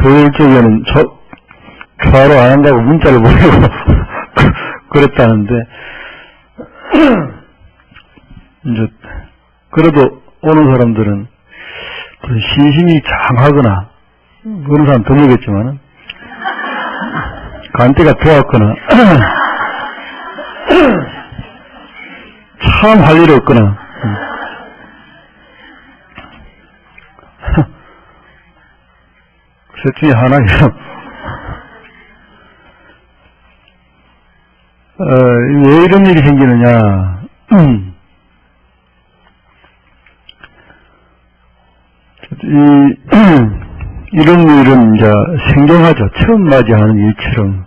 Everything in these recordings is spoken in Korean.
서울 쪽에는 초하루 안 한다고 문자를 보내고 그랬다는데, 이제, 그래도 오는 사람들은 신심이 장하거나, 그런 사람 드물겠지만은, 간때가 좋았거나, 참 할 일이 없거나, 셋 중에 하나예요. 왜 이런 일이 생기느냐. 이런 일은 이제 생경하죠. 처음 맞이하는 일처럼.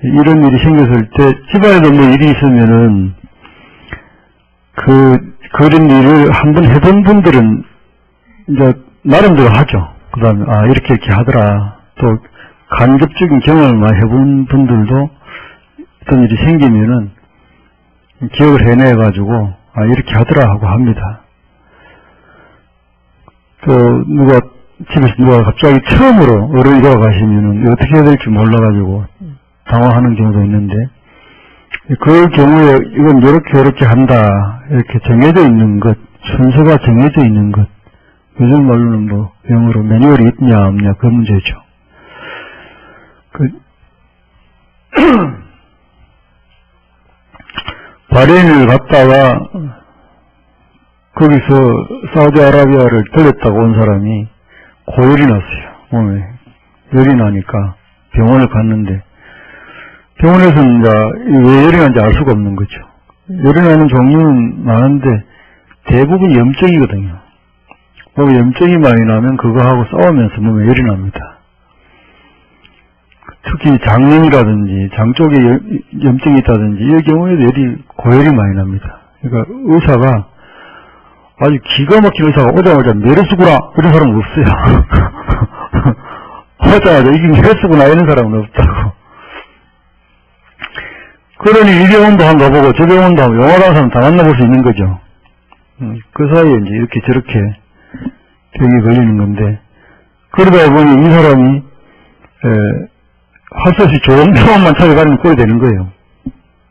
이런 일이 생겼을 때, 집안에도 뭐 일이 있으면은, 그런 일을 한번 해본 분들은, 이제, 나름대로 하죠. 그 다음에, 이렇게 하더라. 또, 간접적인 경험을 많이 해본 분들도, 어떤 일이 생기면은, 기억을 해내가지고, 이렇게 하더라 하고 합니다. 또, 집에서 누가 갑자기 처음으로 어른이 돌아가시면은, 어떻게 해야 될지 몰라가지고, 당황하는 경우도 있는데, 그 경우에 이건 이렇게 한다, 이렇게 정해져 있는 것, 순서가 정해져 있는 것, 요즘 말로는 뭐, 영어로 매뉴얼이 있냐, 없냐, 그 문제죠. 바레인을 갔다가, 거기서 사우디아라비아를 들렸다고 온 사람이 고열이 났어요. 몸에. 열이 나니까 병원을 갔는데, 병원에서는 이제 왜 열이 나는지 알 수가 없는 거죠. 열이 나는 종류는 많은데 대부분 염증이거든요. 몸에 염증이 많이 나면 그거하고 싸우면서 몸에 열이 납니다. 특히 장염이라든지 장 쪽에 염증이 있다든지 이 경우에도 고열이 많이 납니다. 그러니까 의사가 아주 기가 막힌 의사가 오자마자 메르스구나 이런 사람은 없어요. 오자마자 이게 메르스구나 이런 사람은 없다고. 그러니 이 병원도 한번 가보고 저 병원도 한번 영화라는 사람 다 만나볼 수 있는 거죠. 그 사이에 이제 이렇게 저렇게 병이 걸리는 건데, 그러다 보니 이 사람이 할 수 없이 좋은 병원만 찾아가는 꼴이 되는 거예요.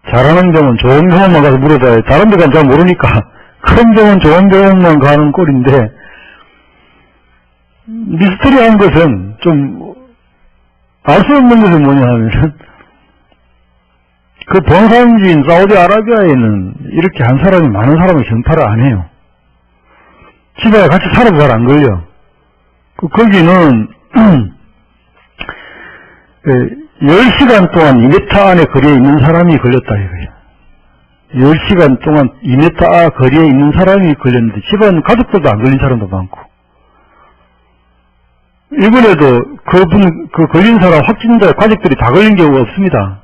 잘하는 병원 좋은 병원만 가서 물어봐야 다른 데가 잘 모르니까 큰 병원 좋은 병원만 가는 꼴인데, 미스터리한 것은 좀 알 수 없는 것은 뭐냐 하면은 그 동산주인 사우디아라비아에는 이렇게 한 사람이 많은 사람이 전파를 안 해요. 집에 같이 살아도 잘 안 걸려. 거기는 10시간 동안 2m 안에 거리에 있는 사람이 걸렸다 이거예요. 10시간 동안 2m 거리에 있는 사람이 걸렸는데 집안 가족들도 안 걸린 사람도 많고, 이번에도 그 걸린 사람 확진자 가족들이 다 걸린 경우가 없습니다.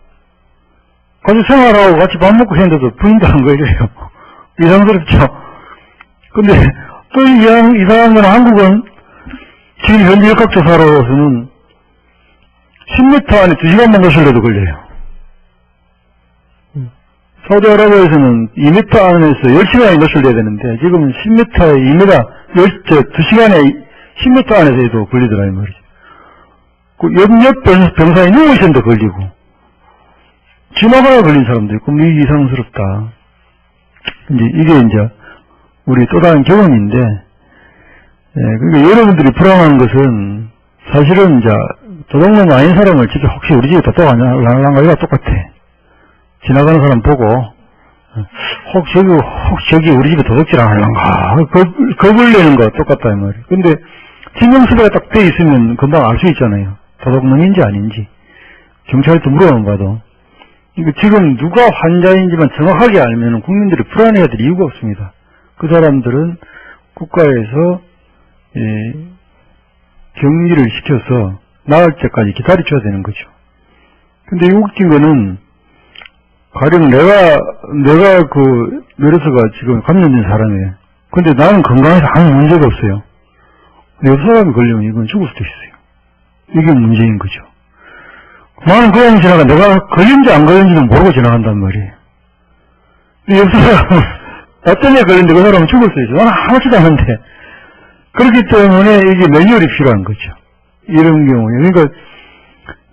가족 생활하고 같이 밥 먹고 했는데도 부인도 안 걸려요. 이상스럽죠? 근데 또 이상한 건 한국은 지금 현재 역학조사로서는 10m 안에 2시간만 거슬려도 걸려요. 사우디아라비아에서는 2m 안에서 10시간이 거슬려야 되는데 지금은 10m에 2시간에 10m 안에서도 걸리더라 이 말이죠. 옆 병사에 누워있는데 걸리고 지나가야 걸린 사람도 있고, 이게 이상스럽다. 이게 이제, 우리 또 다른 경험인데, 그러니까 여러분들이 불안한 것은, 사실은 이제, 도둑놈 아닌 사람을 집에 혹시 우리 집에 도둑하냐, 똑같아. 지나가는 사람 보고, 혹시 저기 우리 집에 도둑질 안 하려는가, 겁을 내는 거 똑같다, 이 말이에요. 근데, 진정수배가 딱 돼 있으면 금방 알 수 있잖아요. 도둑놈인지 아닌지. 경찰한테 물어보면 봐도. 지금 누가 환자인지만 정확하게 알면 국민들이 불안해야 될 이유가 없습니다. 그 사람들은 국가에서 격리를 시켜서 나을 때까지 기다려줘야 되는 거죠. 근데 웃긴 거는 가령 내가 그 메르스가 지금 감염된 사람이에요. 근데 나는 건강해서 아무 문제가 없어요. 근데 옆 사람이 걸리면 이건 죽을 수도 있어요. 이게 문제인 거죠. 나는 그냥 지나가. 내가 걸린지 안 걸린지는 모르고 지나간단 말이에요. 옆 사람은 어떤 애 걸렸는데 그 사람은 죽을 수 있어요. 나는 아무렇지도 않은데 그렇기 때문에 이게 매뉴얼이 필요한 거죠. 이런 경우에. 그러니까,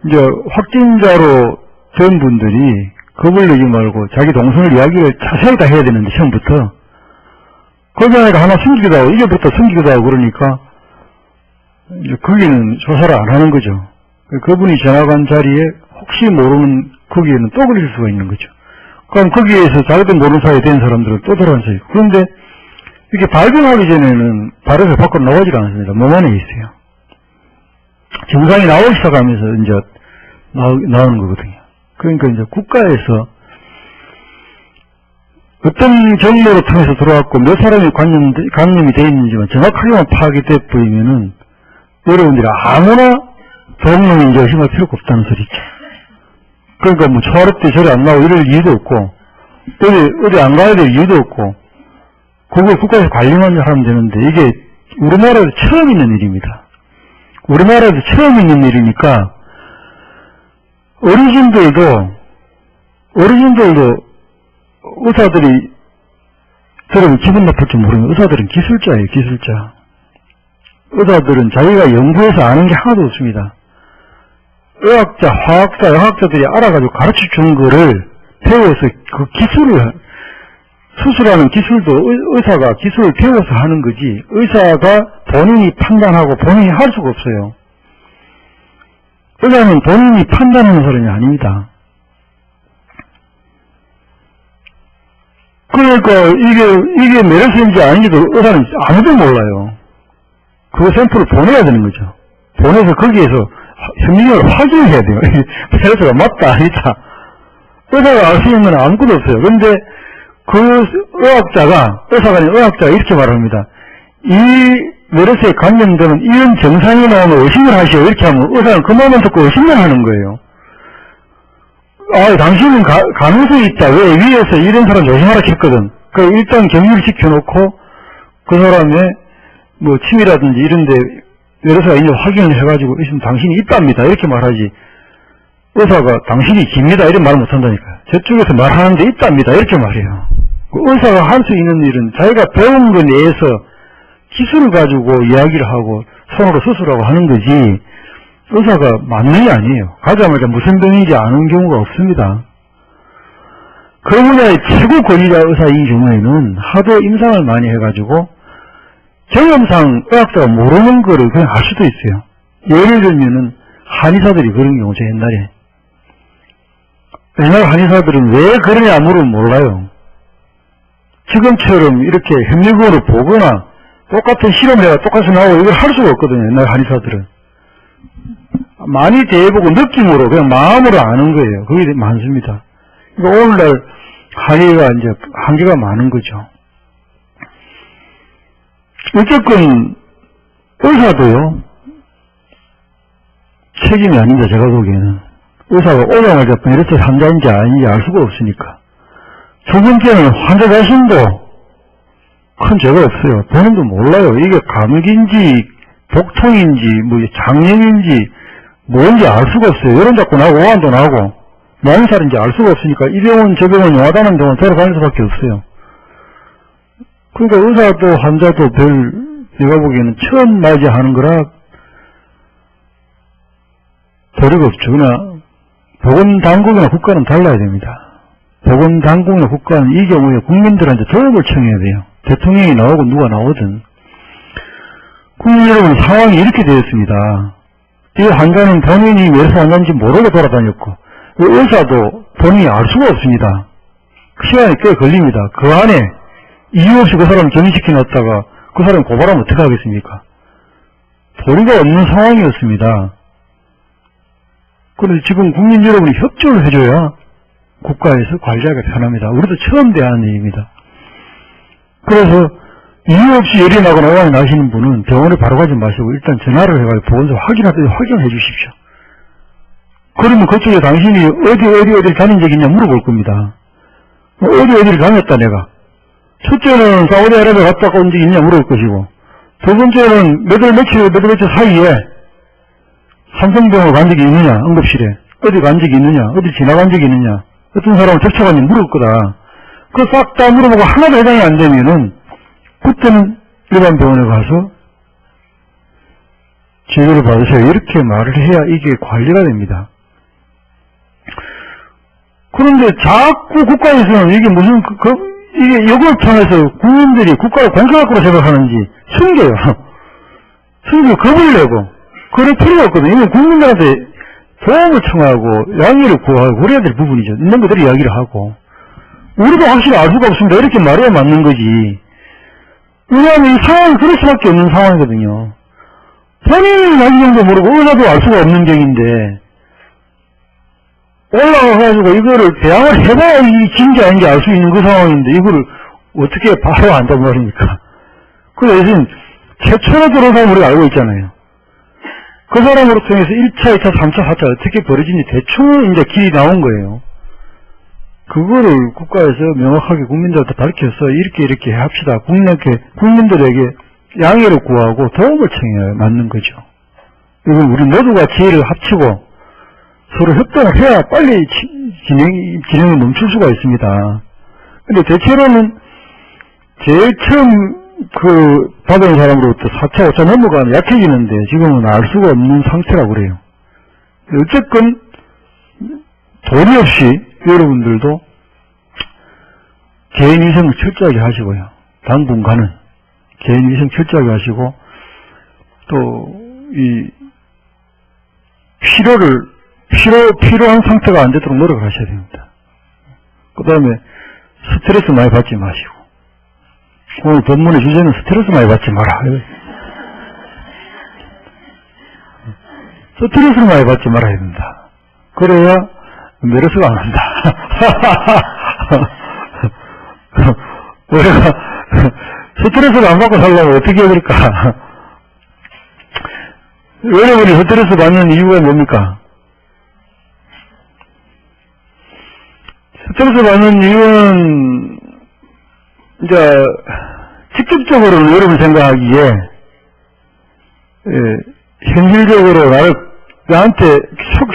이제 확진자로 된 분들이 겁을 내지 말고 자기 동선을 이야기를 자세히 다 해야 되는데, 처음부터. 거기 안에 하나 숨기기도 하고, 이게부터 숨기기도 하고 그러니까, 이제 거기는 조사를 안 하는 거죠. 그분이 지나간 자리에 혹시 모르는 거기에는 또 걸릴 수가 있는 거죠. 그럼 거기에서 자기도 모르는 사이에 된 사람들은 또 들어앉아요. 그런데 이렇게 발병하기 전에는 바로서 밖으로 나오질 않습니다. 몸 안에 있어요. 증상이 나오기 시작하면서 이제 나오는 거거든요. 그러니까 이제 국가에서 어떤 경로로 통해서 들어왔고 몇 사람이 감염이 되어 있는지만 정확하게만 파악이 돼 버리면은 여러분들이 아무나 동명인지 의심할 필요가 없다는 소리죠. 그러니까 뭐 초하루 때 저리 안 나오고 이럴 이유도 없고 어디 안 가야 될 이유도 없고 그걸 국가에서 관리만 하면 되는데 이게 우리나라에서 처음 있는 일입니다. 우리나라에서 처음 있는 일이니까 어르신들도 의사들이 들으면 기분 나쁠지 모르면 의사들은 기술자예요. 기술자. 의사들은 자기가 연구해서 아는 게 하나도 없습니다. 의학자, 화학자, 의학자들이 알아가지고 가르쳐 준 거를 배워서 그 기술을, 수술하는 기술도 의사가 기술을 배워서 하는 거지, 의사가 본인이 판단하고 본인이 할 수가 없어요. 의사는 본인이 판단하는 사람이 아닙니다. 그러니까 이게 메르스인지 아닌지도 의사는 아무도 몰라요. 그 샘플을 보내야 되는 거죠. 보내서 거기에서 현미경을 확인해야 돼요. 메르스가 맞다, 아니다. 의사가 알 수 있는 건 아무것도 없어요. 그런데 그 의사가 아닌 의학자가 이렇게 말합니다. 이 메르스에 감염되면 이런 증상이 나오면 의심을 하시오. 이렇게 하면 의사는 그 말만 듣고 의심을 하는 거예요. 아, 당신은 가능성이 있다. 왜? 위에서 이런 사람 조심하라 했거든. 그 일단 격리를 시켜놓고 그 사람의 뭐 침이라든지 이런데 메르스가 있는지 확인을 해가지고 있으면 당신이 있답니다. 이렇게 말하지. 의사가 당신이 깁니다. 이런 말 못한다니까요. 저쪽에서 말하는데 있답니다. 이렇게 말해요. 의사가 할 수 있는 일은 자기가 배운 것 내에서 기술을 가지고 이야기를 하고 손으로 수술하고 하는 거지, 의사가 맞는 게 아니에요. 가자마자 무슨 병인지 아는 경우가 없습니다. 그 분야의 최고 권위자 의사인 경우에는 하도 임상을 많이 해가지고 경험상 의학자가 모르는 거를 그냥 알 수도 있어요. 예를 들면은 한의사들이 그런 경우죠. 옛날 한의사들은 왜 그러냐 물으면 몰라요. 지금처럼 이렇게 현미경으로 보거나 똑같은 실험을 해가 똑같이 나오고 이걸 할 수가 없거든요. 옛날 한의사들은 많이 대해보고 느낌으로 그냥 마음으로 아는 거예요. 그게 많습니다. 그러니까 오늘날 한의가 이제 한계가 많은 거죠. 어쨌건 의사도요 책임이 아닙니다. 제가 보기에는 의사가 오자마자 메르스 환자인지 아닌지 알 수가 없으니까. 두 번째는 환자 자신도 큰 죄가 없어요. 본인도 몰라요. 이게 감기인지 복통인지 뭐 장염인지 뭔지 알 수가 없어요. 여름 잡고 나고 오한도 나고 몸살인지 알 수가 없으니까 이 병은 저 병은 용하다는 병은 돌아가는 수밖에 없어요. 그러니까 의사도 환자도 내가 보기에는 처음 맞이하는 거라 도리가 없죠. 그러나 보건당국이나 국가는 달라야 됩니다. 보건당국이나 국가는 이 경우에 국민들한테 도움을 청해야 돼요. 대통령이 나오고 누가 나오든. 국민 여러분, 상황이 이렇게 되었습니다. 이 환자는 본인이 메르스 환자인지 모르고 돌아다녔고 의사도 본인이 알 수가 없습니다. 시간이 꽤 걸립니다. 그 안에 이유 없이 그 사람 격리시켜 놨다가 그 사람 고발하면 어떻게 하겠습니까? 도리가 없는 상황이었습니다. 그런데 지금 국민 여러분이 협조를 해줘야 국가에서 관리하기가 편합니다. 우리도 처음 대하는 일입니다. 그래서 이유 없이 열이 나거나 오한이 나시는 분은 병원에 바로 가지 마시고 일단 전화를 해가지고 보건소 확인해 주십시오. 그러면 그쪽에 당신이 어디 다닌 적 있냐 물어볼 겁니다. 어디를 다녔다 내가. 첫째는 사우디아라비아 갔다 온 적이 있냐 물어볼 것이고, 두 번째는 몇 월 며칠 사이에 삼성병원 간 적이 있느냐, 응급실에 어디 간 적이 있느냐, 어디 지나간 적이 있느냐, 어떤 사람을 접촉한지 물을 거다. 그거 싹 다 물어보고 하나도 해당이 안 되면은 그때는 일반 병원에 가서 치료를 받으세요. 이렇게 말을 해야 이게 관리가 됩니다. 그런데 자꾸 국가에서는 이게 무슨, 이게 이걸 통해서 국민들이 국가를 공격할 거로 생각하는지 숨겨요. 숨기고 겁을 내고, 그럴 필요가 없거든요. 이건 국민들한테 도움을 청하고 양해를 구하고 그래야 될 부분이죠. 있는 그대로 이야기를 하고. 우리도 확실히 알 수가 없습니다. 이렇게 말해야 맞는 거지. 왜냐하면 이 상황이 그럴 수밖에 없는 상황이거든요. 본인이 나중에도 모르고 의사도 알 수가 없는 격인데 올라가가지고 이거를 대항을 해봐야 이 진지 아닌지 알 수 있는 그 상황인데 이거를 어떻게 바로 안다고 말입니까? 그 대신 최초로 들어온 사람 우리가 알고 있잖아요. 그 사람으로 통해서 1차, 2차, 3차, 4차 어떻게 벌어지는지 대충 이제 길이 나온 거예요. 그거를 국가에서 명확하게 국민들한테 밝혀서 이렇게 합시다. 국민들에게 양해를 구하고 도움을 청해야 맞는 거죠. 이건 우리 모두가 지혜를 합치고 서로 협동을 해야 빨리 진행이 멈출 수가 있습니다. 근데 대체로는 제일 처음 받은 사람으로부터 4차, 5차 넘어가면 약해지는데 지금은 알 수가 없는 상태라고 그래요. 어쨌건 도리 없이 여러분들도 개인위생을 철저하게 하시고요. 당분간은 개인위생 철저하게 하시고 또 이 필요한 상태가 안 되도록 노력을 하셔야 됩니다. 그 다음에 스트레스 많이 받지 마시고 오늘 본문의 주제는 스트레스 많이 받지 마라. 스트레스를 많이 받지 말아야 된다. 그래야 메르스가 안 온다. 우리가 스트레스를 안 받고 살려면 어떻게 해야 될까? 여러분이 스트레스 받는 이유가 뭡니까? 스트레스 받는 이유는 이제 직접적으로는 여러분 생각하기에 현실적으로 나한테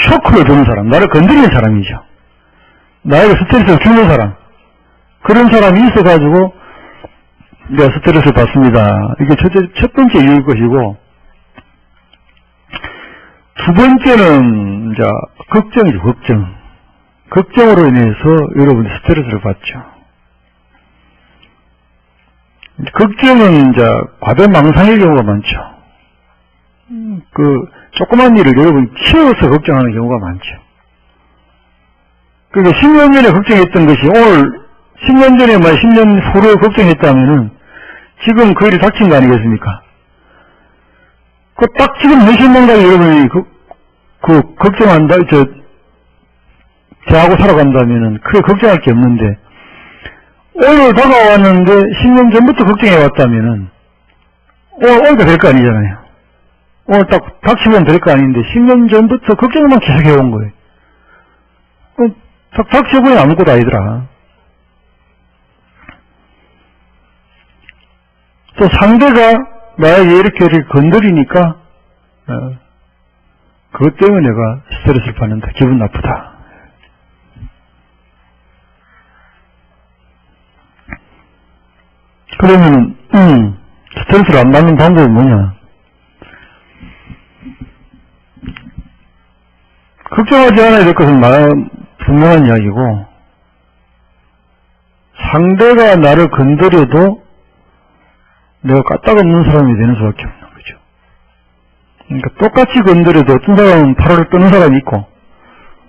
쇼크를 주는 사람, 나를 건드리는 사람이죠. 나에게 스트레스를 주는 사람, 그런 사람이 있어가지고 내가 스트레스를 받습니다. 이게 첫 번째 이유일 것이고, 두 번째는 이제 걱정이죠. 걱정으로 인해서 여러분이 스트레스를 받죠. 걱정은 이제 과대망상의 경우가 많죠. 조그만 일을 여러분이 키워서 걱정하는 경우가 많죠. 그러니까 10년 전에 걱정했던 것이 오늘 10년 전에 10년 후로 걱정했다면은 지금 그 일이 닥친 거 아니겠습니까? 딱 지금 몇십 년간 여러분이 걱정한다, 대하고 살아간다면은 크게 걱정할 게 없는데, 오늘 다가왔는데 10년 전부터 걱정해왔다면은, 오늘도 될 거 아니잖아요. 오늘 딱 닥치면 될 거 아닌데, 10년 전부터 걱정만 계속 해온 거예요. 딱 닥쳐보니 아무것도 아니더라. 또 상대가 나에게 이렇게 건드리니까, 그것 때문에 내가 스트레스를 받는다. 기분 나쁘다. 그러면 스트레스를 안 받는 방법은 뭐냐? 걱정하지 않아야 될 것은 분명한 이야기고, 상대가 나를 건드려도 내가 까딱없는 사람이 되는 수밖에 없는 거죠. 그러니까 똑같이 건드려도 어떤 사람은 팔을 떠는 사람이 있고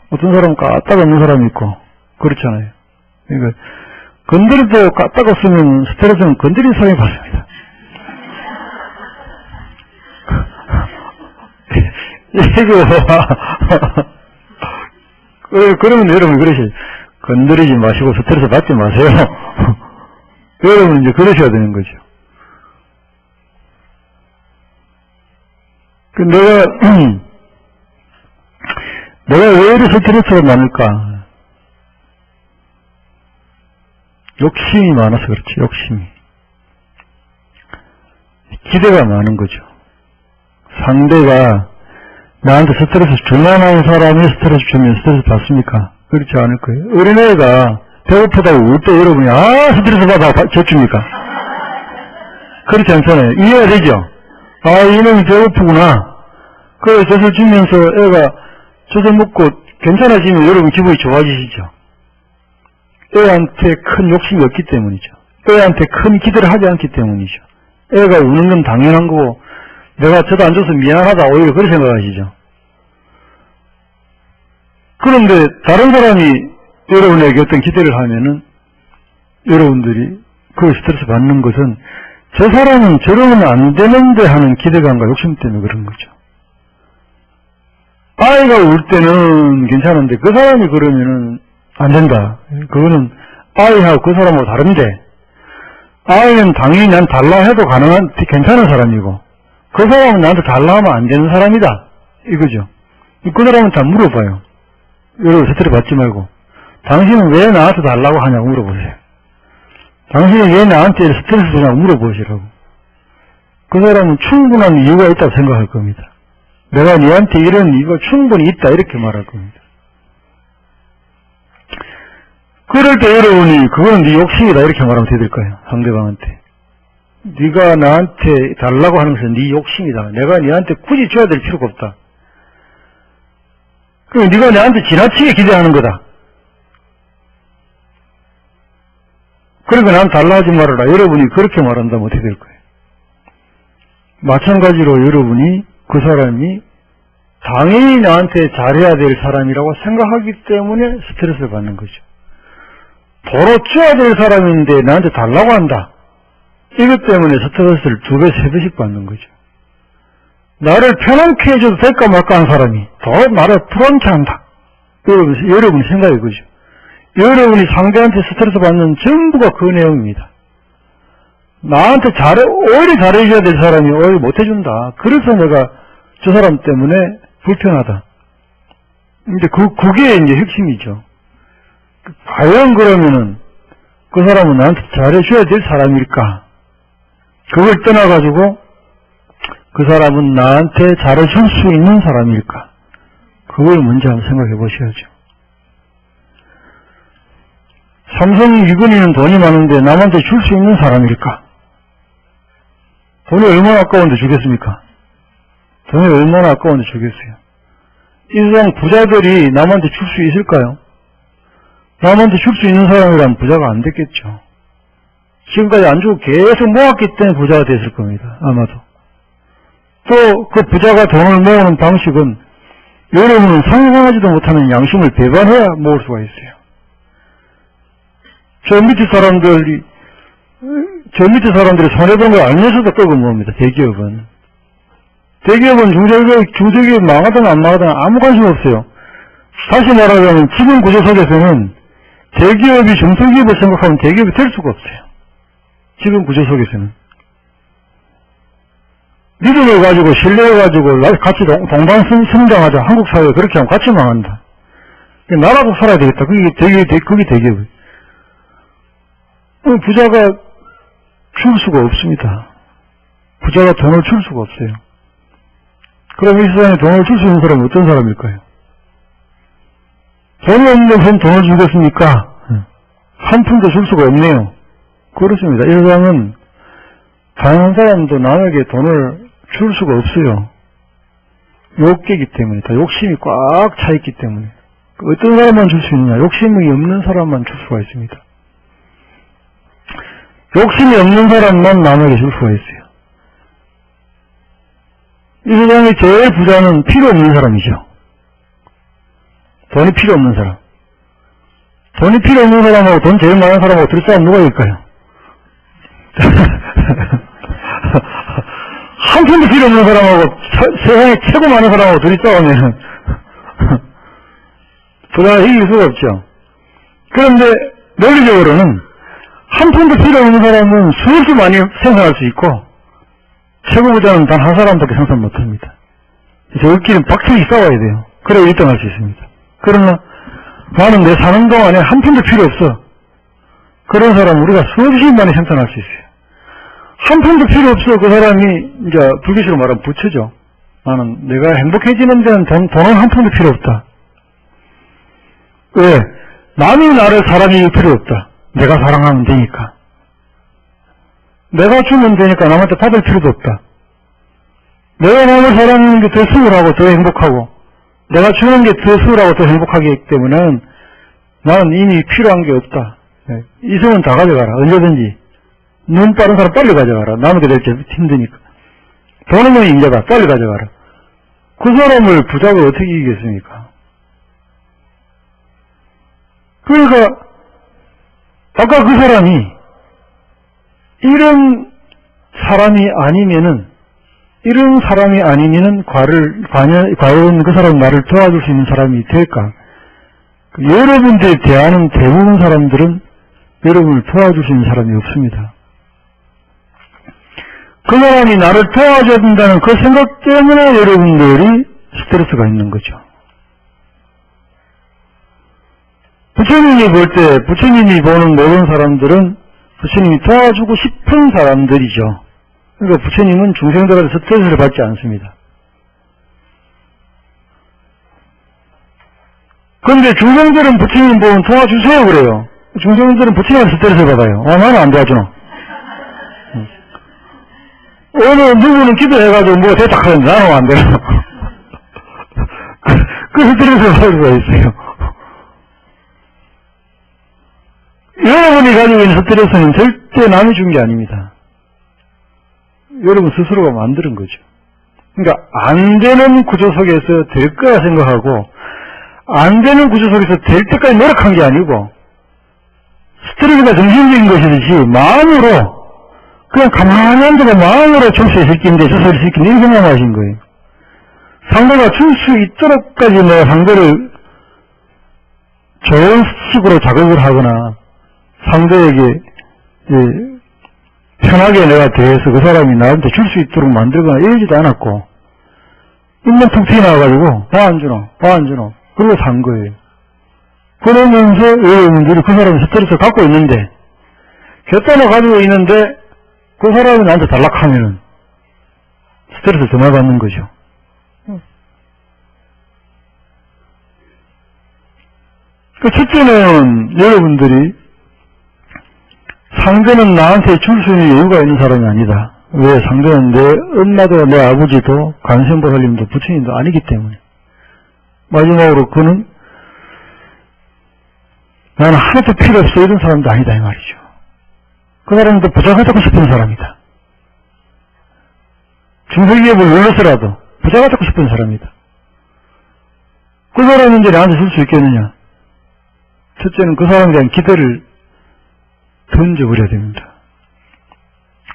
어떤 사람은 까딱없는 사람이 있고 그렇잖아요. 그러니까 건드려도 까딱없으면 스트레스는 건드린 사람이 받습니다. 그러면 여러분 그러시 건드리지 마시고 스트레스 받지 마세요. 여러분 이제 그러셔야 되는 거죠. 내가 왜 이렇게 스트레스가 많을까? 욕심이 많아서 그렇지, 욕심이. 기대가 많은 거죠. 상대가 나한테 스트레스 줄만한 사람이 스트레스 주면 스트레스 받습니까? 그렇지 않을 거예요. 어린애가 배고프다고 울 때 여러분이 스트레스 받아 줬습니까? 그렇지 않잖아요. 이해가 되죠? 이놈이 배고프구나. 그 젖을 주면서 애가 젖을 먹고 괜찮아지면 여러분 기분이 좋아지시죠. 애한테 큰 욕심이 없기 때문이죠. 애한테 큰 기대를 하지 않기 때문이죠. 애가 우는 건 당연한 거고 내가 젖 안 줘서 미안하다 오히려 그렇게 생각하시죠. 그런데 다른 사람이 여러분에게 어떤 기대를 하면은 여러분들이 그 스트레스 받는 것은 저 사람은 저러면 안 되는데 하는 기대감과 욕심 때문에 그런 거죠. 아이가 울 때는 괜찮은데 그 사람이 그러면은 안 된다. 그거는 아이하고 그 사람하고 다른데 아이는 당연히 난 달라 해도 괜찮은 사람이고 그 사람은 나한테 달라 하면 안 되는 사람이다. 이거죠. 그 사람은 다 물어봐요. 여러분 스트레스 받지 말고 당신은 왜 나한테 달라고 하냐고 물어보세요. 당신은 왜 나한테 스트레스 주냐고 물어보시라고. 그 사람은 충분한 이유가 있다고 생각할 겁니다. 내가 니한테 이런 이유가 충분히 있다 이렇게 말할 겁니다. 그럴 때 여러분이 그건 네 욕심이다 이렇게 말하면 어떻게 될까요? 상대방한테. 네가 나한테 달라고 하는 것은 네 욕심이다. 내가 니한테 굳이 줘야 될 필요가 없다. 그럼 네가 나한테 지나치게 기대하는 거다. 그러니까 난 달라 하지 말아라. 여러분이 그렇게 말한다면 어떻게 될 거예요? 마찬가지로 여러분이 그 사람이 당연히 나한테 잘해야 될 사람이라고 생각하기 때문에 스트레스를 받는 거죠. 도로 줘야 될 사람인데 나한테 달라고 한다. 이것 때문에 스트레스를 2배, 3배씩 받는 거죠. 나를 편안케 해줘도 될까 말까 한 사람이 더 나를 불안케 한다. 여러분이 생각해 보죠. 여러분이 상대한테 스트레스 받는 전부가 그 내용입니다. 나한테 오히려 잘해줘야 될 사람이 오히려 못해준다. 그래서 내가 저 사람 때문에 불편하다. 근데 그게 이제 핵심이죠. 과연 그러면은 그 사람은 나한테 잘해줘야 될 사람일까? 그걸 떠나가지고 그 사람은 나한테 잘해줄 수 있는 사람일까? 그걸 먼저 한번 생각해 보셔야죠. 삼성 유근이는 돈이 많은데 남한테 줄 수 있는 사람일까? 돈이 얼마나 아까운데 주겠습니까? 돈이 얼마나 아까운데 주겠어요? 이 세상 부자들이 남한테 줄 수 있을까요? 남한테 줄 수 있는 사람이라면 부자가 안 됐겠죠. 지금까지 안 주고 계속 모았기 때문에 부자가 됐을 겁니다. 아마도. 또 그 부자가 돈을 모으는 방식은 여러분은 상상하지도 못하는 양심을 배반해야 모을 수가 있어요. 저 밑에 사람들이 손해본 걸 알면서도 끌고 모읍니다. 대기업은. 대기업은 중소기업 망하든 안 망하든 아무 관심 없어요. 다시 말하자면 지금 구조 속에서는 대기업이 중소기업을 생각하면 대기업이 될 수가 없어요. 지금 구조 속에서는. 믿음을 가지고 신뢰를 가지고 같이 동방성장하자. 한국 사회가 그렇게 하면 같이 망한다. 나라도 살아야 되겠다. 그게 대기업이에요. 부자가 줄 수가 없습니다. 부자가 돈을 줄 수가 없어요. 그럼 이 세상에 돈을 줄 수 있는 사람은 어떤 사람일까요? 돈이 없는 데서 돈을 주겠습니까? 한 푼도 줄 수가 없네요. 그렇습니다. 이 세상은 다양한 사람도 남에게 돈을 줄 수가 없어요. 욕계이기 때문에, 다 욕심이 꽉 차있기 때문에. 어떤 사람만 줄 수 있느냐? 욕심이 없는 사람만 줄 수가 있습니다. 욕심이 없는 사람만 남에게 줄 수가 있어요. 이 세상에 제일 부자는 필요 없는 사람이죠. 돈이 필요 없는 사람. 돈이 필요 없는 사람하고 돈 제일 많은 사람하고 둘 싸움 누가 이길까요? 한 푼도 필요 없는 사람하고 세상에 최고 많은 사람하고 둘이 싸우면 부자가 이길 수가 없죠. 그런데 논리적으로는 한 푼도 필요 없는 사람은 수없이 많이 생산할 수 있고 최고 부자는 단 한 사람밖에 생산 못합니다. 저끼리는 박차게 싸워야 돼요. 그래야 1등할 수 있습니다. 그러나 나는 내 사는 동안에 한 푼도 필요 없어. 그런 사람 우리가 수없이 많이 생산할 수 있어요. 한 푼도 필요 없어. 그 사람이 이제 불교식으로 말하면 부처죠. 나는 내가 행복해지는 데는 돈은 한 푼도 필요 없다. 왜? 남이 나를 사랑할 필요 없다. 내가 사랑하면 되니까. 내가 주면 되니까 남한테 받을 필요도 없다. 내가 남을 사랑하는 게 더 수월하고 더 행복하고 내가 주는 게 더 수월하고 더 행복하기 때문에 나는 이미 필요한 게 없다. 있으면 다 가져가라. 언제든지. 눈 빠른 사람 빨리 가져가라. 남에게 될 게 힘드니까. 돈은 뭐 인자다. 빨리 가져가라. 그 사람을 부자가 어떻게 이기겠습니까? 그러니까 아까 그 사람이 이런 사람이 아니면은 과연 그 사람 나를 도와줄 수 있는 사람이 될까? 여러분들이 대하는 대부분 사람들은 여러분을 도와줄 수 있는 사람이 없습니다. 그 사람이 나를 도와줘야 된다는 그 생각 때문에 여러분들이 스트레스가 있는 거죠. 부처님이 볼 때, 부처님이 보는 모든 사람들은 부처님이 도와주고 싶은 사람들이죠. 그러니까 부처님은 중생들한테 스트레스를 받지 않습니다. 그런데 중생들은 부처님 보면 도와주세요 그래요. 중생들은 부처님한테 스트레스를 받아요. 나는 안 도와주나. 어느 누구는 기도해가지고 뭐가 됐다 하는데 나는 안 돼요. 그 스트레스를 받을 수가 있어요. 여러분이 가지고 있는 스트레스는 절대 남이 준 게 아닙니다. 여러분 스스로가 만드는 거죠. 그러니까 안 되는 구조 속에서 될 거라 생각하고 안 되는 구조 속에서 될 때까지 노력한 게 아니고 스트레스가 정신적인 것이듯이 마음으로 그냥 가만히 앉아서 마음으로 줄 수 있을 낀데 줄 수 있을 낀데 이렇게 생각하신 거예요. 상대가 줄 수 있도록까지 내가 상대를 좋은 식으로 자극을 하거나 상대에게 편하게 내가 대해서 그 사람이 나한테 줄 수 있도록 만들거나 이러지도 않았고 입만 툭 튀어나와가지고 안 주노 그러고 산 거예요. 그러면서 여러분들이 그 사람이 스트레스를 갖고 있는데 곁다나 가지고 있는데 그 사람이 나한테 단락하면은 스트레스를 더 많이 받는 거죠. 그 첫째는 여러분들이 상대는 나한테 줄 수 있는 여유가 있는 사람이 아니다. 왜? 상대는 내 엄마도 내 아버지도 관세음보살님도 부처님도 아니기 때문에. 마지막으로 그는 나는 하나도 필요 없어 이런 사람도 아니다 이 말이죠. 그 사람도 부자가 되고 싶은 사람이다. 중세기업을 눌러서라도 부자가 되고 싶은 사람이다. 그 사람이 이제 나한테 줄 수 있겠느냐? 첫째는 그 사람에 대한 기대를 던져버려야 됩니다.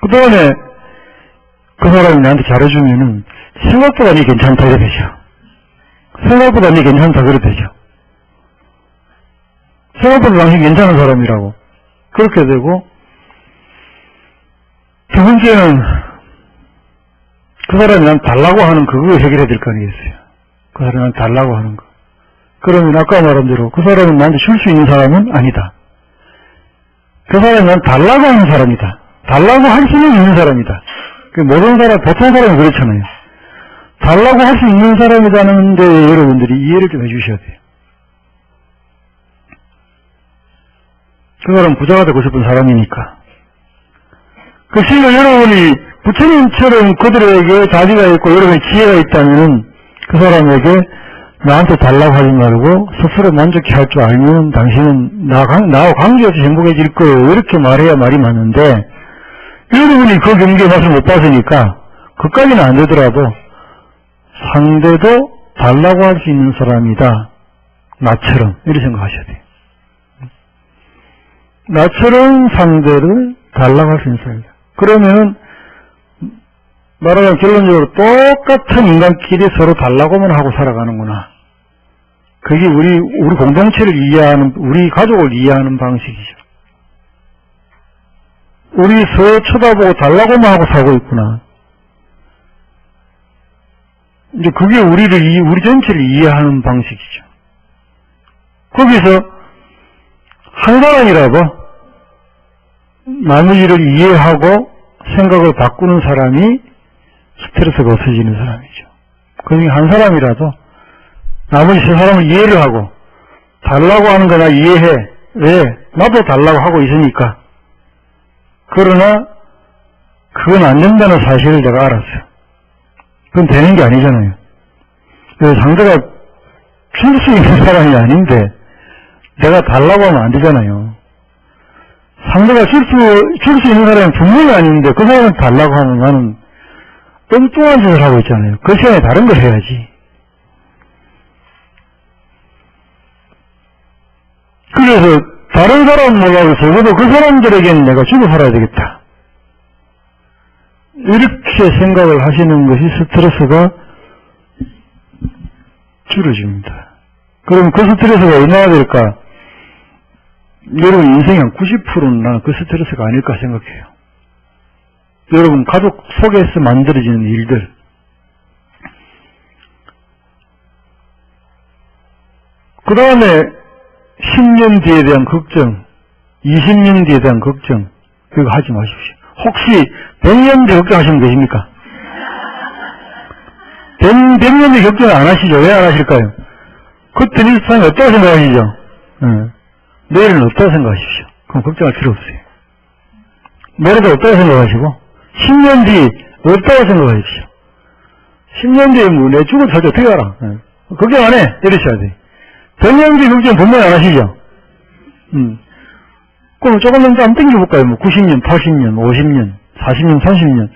그동안에 그 사람이 나한테 잘해주면은 생각보다 니 괜찮다 이래 되죠. 생각보다 니 괜찮다 그래 되죠. 생각보다 당신 괜찮은 사람이라고 그렇게 되고, 두 번째는 그 사람이 난 달라고 하는 그걸 해결해야 될 거 아니겠어요. 그 사람이 난 달라고 하는 거. 그러면 아까 말한 대로 그 사람은 나한테 줄 수 있는 사람은 아니다. 그 사람은 난 달라고 하는 사람이다. 달라고 할 수는 있는 사람이다. 모든 사람, 보통 사람은 그렇잖아요. 달라고 할 수 있는 사람이라는데 여러분들이 이해를 좀 해주셔야 돼요. 그 사람은 부자가 되고 싶은 사람이니까. 그 실로 여러분이 부처님처럼 그들에게 자비가 있고 여러분의 지혜가 있다면 그 사람에게 나한테 달라고 하지 말고 스스로 만족해 할 줄 알면 당신은 나와 관계없이 행복해질 거예요. 이렇게 말해야 말이 맞는데 여러분이 그 경계의 맛을 못 봤으니까 그까지는 안 되더라도 상대도 달라고 할 수 있는 사람이다. 나처럼 이렇게 생각하셔야 돼요. 나처럼 상대를 달라고 할 수 있는 사람이다. 그러면은 말하자면 결론적으로 똑같은 인간끼리 서로 달라고만 하고 살아가는구나. 그게 우리 공동체를 이해하는, 우리 가족을 이해하는 방식이죠. 우리 서로 쳐다보고 달라고만 하고 살고 있구나. 이제 그게 우리 전체를 이해하는 방식이죠. 거기서 한 사람이라도 나머지를 이해하고 생각을 바꾸는 사람이 스트레스가 없어지는 사람이죠. 그 중에 한 사람이라도 나머지 세 사람을 이해를 하고 달라고 하는 거나 이해해. 왜? 나도 달라고 하고 있으니까. 그러나 그건 안 된다는 사실을 내가 알았어요. 그건 되는 게 아니잖아요. 상대가 줄 수 있는 사람이 아닌데 내가 달라고 하면 안 되잖아요. 상대가 줄 수 있는 사람은 분명히 아닌데 그 사람은 달라고 하면 나는 엉뚱한 짓을 하고 있잖아요. 그 시간에 다른 걸 해야지. 그래서 다른 사람 몰라도 적어도 그 사람들에게는 내가 주고 살아야 되겠다. 이렇게 생각을 하시는 것이 스트레스가 줄어집니다. 그럼 그 스트레스가 얼마나 될까? 여러분 인생의 한 90%는 나는 그 스트레스가 아닐까 생각해요. 여러분 가족 속에서 만들어지는 일들, 그 다음에 10년 뒤에 대한 걱정, 20년 뒤에 대한 걱정, 그거 하지 마십시오. 혹시 100년 뒤 걱정하시면 되십니까? 100년 뒤 걱정을 안 하시죠? 왜 안 하실까요? 그때 이 세상이 없다고 생각하시죠? 내일은 없다고 생각하십시오. 그럼 걱정할 필요 없어요. 내일도 없다고 생각하시고 10년 뒤 없다고 생각하십시오. 10년 뒤에 뭐 내 죽어도 살지 어떻게 알아? 걱정 안 해. 이러셔야 돼. 100년 뒤 걱정 분명히 안 하시죠? 그럼 조금만 더 한번 땡겨볼까요? 뭐 90년, 80년, 50년, 40년, 30년.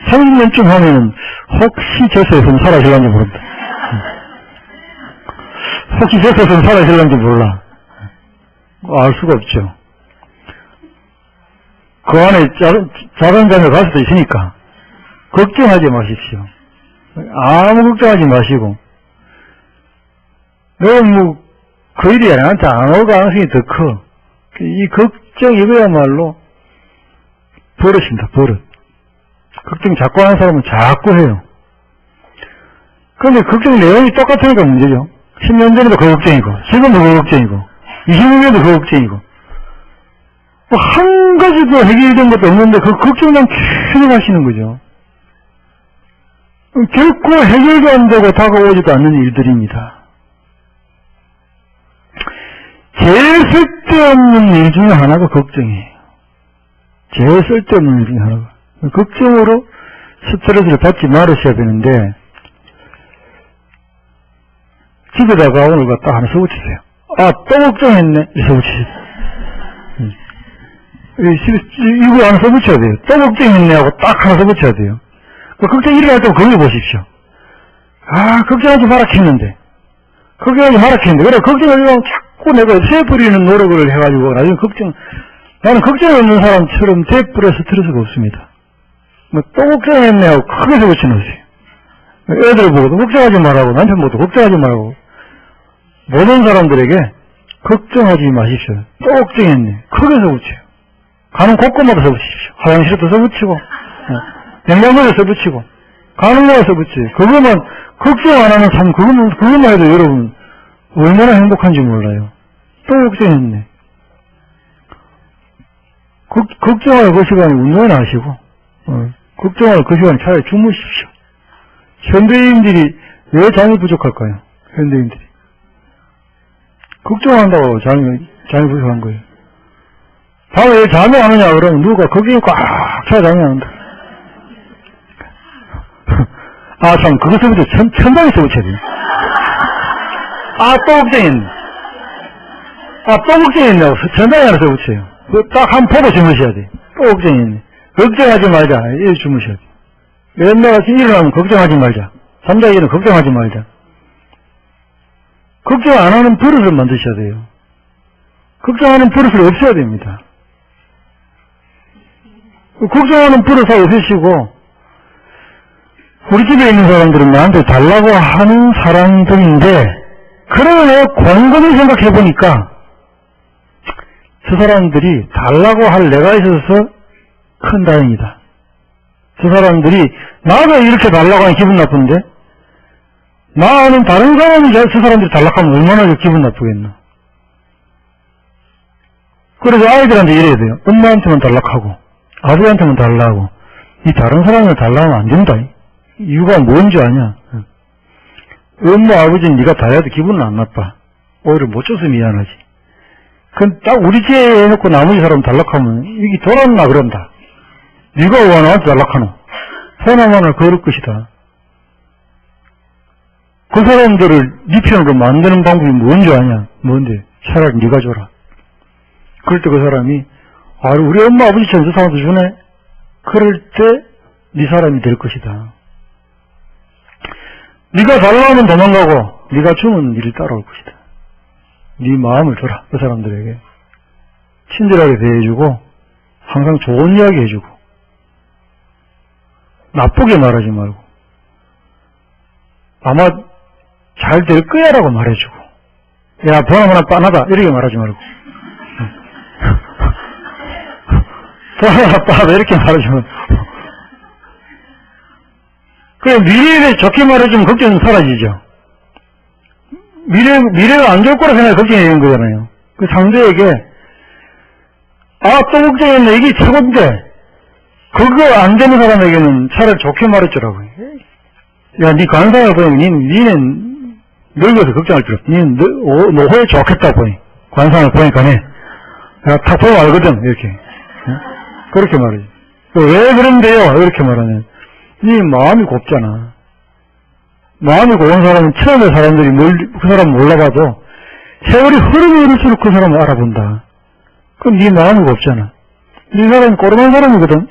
30년쯤 하면은 혹시 저서에서는 살아실런지 모른다. 혹시 저서에서는 살아실런지 몰라. 알 수가 없죠. 그 안에 작은 자녀가 갈 수도 있으니까 걱정하지 마십시오. 아무 걱정하지 마시고 너무 그 일이 나한테 안 올 가능성이 더 커. 이 걱정 이거야말로 버릇입니다. 버릇. 걱정 자꾸 하는 사람은 자꾸 해요. 그런데 걱정 내용이 똑같으니까 문제죠. 10년 전에도 그 걱정이고 지금도 그 걱정이고 20년에도 그 걱정이고 뭐 한 가지도 해결된 것도 없는데 그 걱정만 계속 하시는 거죠. 결코 해결도 안 되고 다가오지도 않는 일들입니다. 제일 쓸데없는 일 중에 하나가 걱정이에요. 제일 쓸데없는 일 중에 하나가. 걱정으로 스트레스를 받지 말으셔야 되는데 집에다가 오늘 갖다 하나 써붙이세요. 아, 또 걱정했네. 써붙이세요. 이거 하나 써붙여야 돼요. 또 걱정했네 하고 딱 하나 써붙여야 돼요. 그 걱정 일어날 때 거기 보십시오. 아, 걱정하지 마라 했는데. 걱정하지 마라 했는데. 그래, 걱정하려면 자꾸 내가 없애버리는 노력을 해가지고 나중에 나는 걱정 없는 사람처럼 돼버려 스트레스가 없습니다. 뭐 또 걱정했네 하고 크게 써붙여놓으세요. 애들 보고도 걱정하지 말라고, 남편 보고도 걱정하지 말라고. 모든 사람들에게 걱정하지 마십시오. 또 걱정했네. 크게 써붙여요. 가는 곳곳마다 써붙이십시오. 화장실에도 써붙이고, 냉장고에 써붙이고, 가는 거에 써붙여요. 그거만, 걱정 안 하는 삶, 그것만 해도 여러분, 얼마나 행복한지 몰라요. 또 걱정했네. 걱정할 그 시간에 운동이나 하시고, 걱정할 그 시간에 차라리 주무십시오. 현대인들이 왜 잠이 부족할까요? 현대인들이. 걱정한다고 잠이 부족한 거예요. 밤에 왜 잠이 안 오냐 그러면 누가 걱정이 꽉 차야 잠이 안 온다. 아, 참, 그것부터 천장에 써붙여야 돼요. 아, 또 걱정했네. 아, 또 걱정했네. 천장에 하나 써붙여요. 그거 딱 한 번 보고 주무셔야 돼. 또 걱정했네. 걱정하지 말자. 이렇게 주무셔야 돼. 옛날같이 일어나면 걱정하지 말자. 잠자기 전에 걱정하지 말자. 걱정 안 하는 버릇을 만드셔야 돼요. 걱정하는 버릇을 없애야 됩니다. 걱정하는 버릇을 없애시고, 우리 집에 있는 사람들은 나한테 달라고 하는 사람들인데, 그러면 곰곰이 생각해보니까, 저 사람들이 달라고 할 내가 있어서 큰 다행이다. 저 사람들이 나가 이렇게 달라고 하면 기분 나쁜데, 나 아는 다른 사람이 저 사람들이 달라고 하면 얼마나 기분 나쁘겠나. 그래서 아이들한테 이래야 돼요. 엄마한테만 달라고, 아버지한테만 달라고. 이 다른 사람한테 달라고 하면 안 된다. 이유가 뭔지 아냐. 엄마, 아버지는 네가 다 해도 기분은 안 나빠. 오히려 못 줘서 미안하지. 그건 딱 우리 집에 해놓고 나머지 사람 달락하면 이게 돌았나 그런다. 네가 왜 나한테 달락하노? 소나만을 걸을 것이다. 그 사람들을 네 편으로 만드는 방법이 뭔지 아냐? 뭔데? 차라리 네가 줘라. 그럴 때 그 사람이 아, 우리 엄마 아버지처럼 저 사람도 주네? 그럴 때 네 사람이 될 것이다. 네가 달라면 도망가고 네가 주면 니를 따라올 것이다. 네 마음을 줘라. 그 사람들에게. 친절하게 대해주고 항상 좋은 이야기 해주고 나쁘게 말하지 말고 아마 잘 될 거야 라고 말해주고 야 보나마나 빤하다 이렇게 말하지 말고 보나마나 빤하다 이렇게 말하지 말고 그래 미래에 대해 좋게 말해주면 걱정은 사라지죠. 미래가 안 좋을 거라 생각해 걱정해야 되는 거잖아요. 그 상대에게 아, 또 걱정했네. 이게 최고인데. 그거 안 되는 사람에게는 차라리 좋게 말해주라고. 야, 니 관상을 보니, 니는 늙어서 걱정할 필요 없어. 니는 노후에 좋겠다 보니. 관상을 보니까, 네. 야, 탁 보면 알거든. 이렇게. 그렇게 말하지. 왜 그런데요? 이렇게 말하면. 니 마음이 곱잖아. 마음이 곱은 사람은 처음에 사람들이 그 사람 몰라봐도 세월이 흐르면서록 그 사람을 알아본다. 그럼 네 마음이 곱잖아. 네 사람이 꼬름한 사람이거든.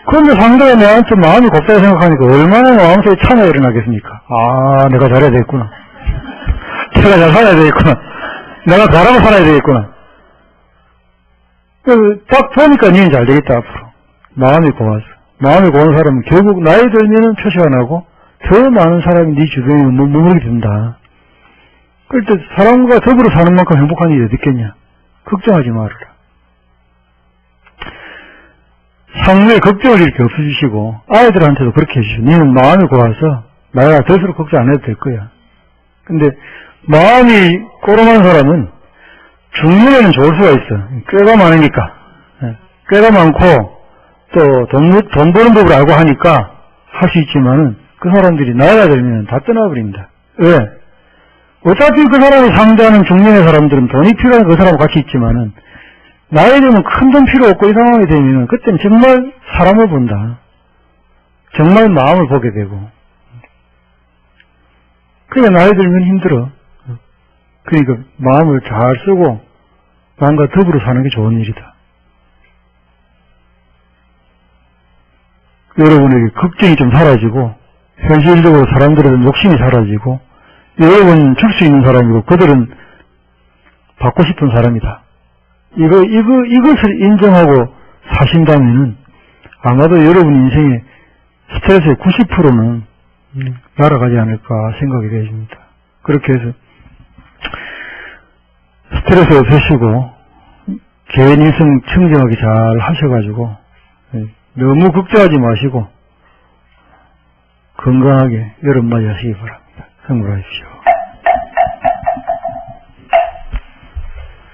그런데 상대가 내한테 마음이 곱다고 생각하니까 얼마나 마음속에 차이가 일어나겠습니까? 아, 내가 잘해야 되겠구나. 내가 잘 살아야 되겠구나. 내가 잘하고 살아야 되겠구나. 딱 보니까 니는 잘 되겠다, 앞으로. 마음이 고와서. 마음이 고운 사람은 결국 나이 들면은 표시가 나고 더 많은 사람이 네 주변에 머무르게 된다. 그럴 때 사람과 더불어 사는 만큼 행복한 일이 어딨겠냐. 걱정하지 말아라. 상무에 걱정을 이렇게 없어주시고 아이들한테도 그렇게 해주시고 니는 마음이 고와서 나야 더스럽 걱정 안 해도 될 거야. 근데 마음이 꼬름한 사람은 중년에는 좋을 수가 있어. 꾀가 많으니까. 꾀가 많고 또 돈 버는 법을 알고 하니까 할 수 있지만은 그 사람들이 나이가 들면 다 떠나버린다. 왜? 어차피 그 사람을 상대하는 중년의 사람들은 돈이 필요한 그 사람과 같이 있지만은 나이 들면 큰 돈 필요 없고 이 상황이 되면 그때는 정말 사람을 본다. 정말 마음을 보게 되고. 그러니까 나이 들면 힘들어. 그러니까 마음을 잘 쓰고 마음과 더불어 사는 게 좋은 일이다. 여러분에게 걱정이 좀 사라지고 현실적으로 사람들의 욕심이 사라지고 여러분 줄 수 있는 사람이고 그들은 받고 싶은 사람이다. 이것을 인정하고 사신다면은 아마도 여러분 인생의 스트레스의 90%는 날아가지 않을까 생각이 되어집니다. 그렇게 해서 스트레스 없으시고 개인 인생 청정하게 잘 하셔가지고 너무 걱정하지 마시고 건강하게 여름 맞이하시기 바랍니다. 성불하십시오.